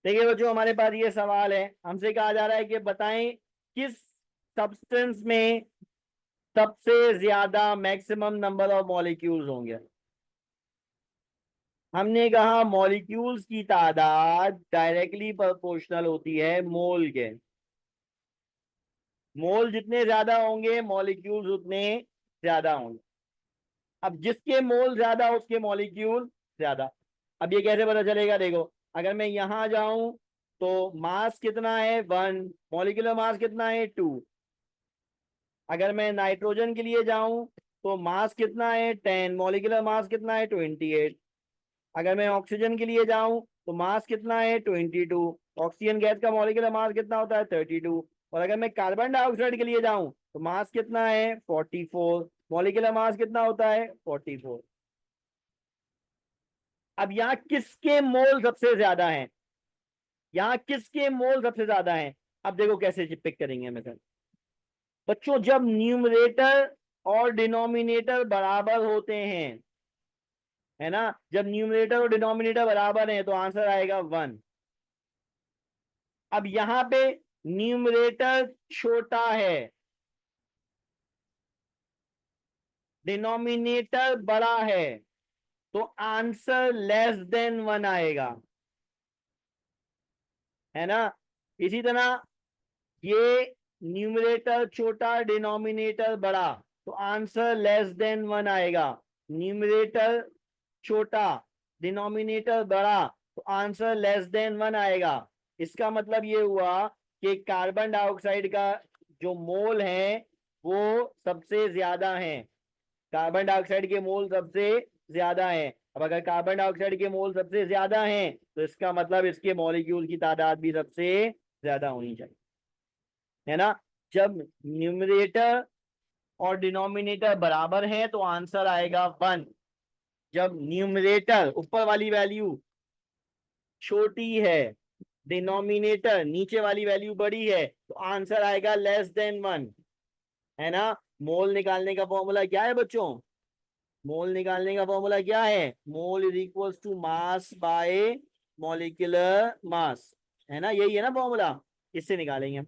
देखिए बच्चों, हमारे पास ये सवाल है, हमसे कहा जा रहा है कि बताएं किस सब्सटेंस में सबसे ज्यादा मैक्सिमम नंबर ऑफ मॉलिक्यूल्स होंगे। हमने कहा मॉलिक्यूल्स की तादाद डायरेक्टली प्रोपोर्शनल होती है मोल के। मोल जितने ज्यादा होंगे मॉलिक्यूल्स उतने ज्यादा होंगे। अब जिसके मोल ज्यादा उसके मॉलिक्यूल ज्यादा। अब ये कैसे पता चलेगा? देखो, अगर मैं यहां जाऊं तो मास कितना है 1, मॉलिक्यूलर मास कितना है 2। अगर मैं नाइट्रोजन के लिए जाऊं तो मास कितना है 10, मॉलिक्यूलर मास कितना है 28। अगर मैं ऑक्सीजन के लिए जाऊं तो मास कितना है 22। ऑक्सीजन गैस का मॉलिक्यूलर मास कितना होता है 32। और अगर मैं कार्बन डाइऑक्साइड के लिए जाऊं तो मास कितना है 44, मॉलिक्यूलर मास कितना होता है 44। अब यहाँ किसके मोल सबसे ज्यादा हैं? यहाँ किसके मोल सबसे ज्यादा हैं? अब देखो कैसे पिक करेंगे मेथड। बच्चों, जब न्यूमरेटर और डिनोमिनेटर बराबर होते हैं, है ना, जब न्यूमरेटर और डिनोमिनेटर बराबर हैं तो आंसर आएगा 1। अब यहां पे न्यूमरेटर छोटा है, डिनोमिनेटर बड़ा है, तो आंसर लेस देन 1 आएगा, है ना। इसी तरह ये न्यूमरेटर छोटा, डिनोमिनेटर बड़ा, तो आंसर लेस देन 1 आएगा। न्यूमरेटर छोटा, डिनोमिनेटर बड़ा, तो आंसर लेस देन 1 आएगा। इसका मतलब ये हुआ कि कार्बन डाइऑक्साइड का जो मोल है वो सबसे ज्यादा है। कार्बन डाइऑक्साइड के मोल सबसे ज्यादा है। अब अगर कार्बन डाइऑक्साइड के मोल सबसे ज्यादा हैं तो इसका मतलब इसके मॉलिक्यूल की तादाद भी सबसे ज्यादा होनी चाहिए, है ना। जब न्यूमरेटर और डिनोमिनेटर बराबर हैं तो आंसर आएगा 1। जब न्यूमरेटर ऊपर वाली वैल्यू छोटी है, डिनोमिनेटर नीचे वाली वैल्यू बड़ी है, तो आंसर आएगा लेस देन 1, है ना। मोल निकालने का फॉर्मूला क्या है बच्चों? मोल निकालने का फॉर्मूला क्या है? Mole is equals to mass by molecular mass, है ना, यही है ना फॉर्मूला। इससे निकालेंगे हम।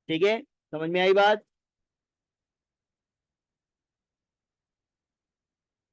ठीक है, समझ में आई बात?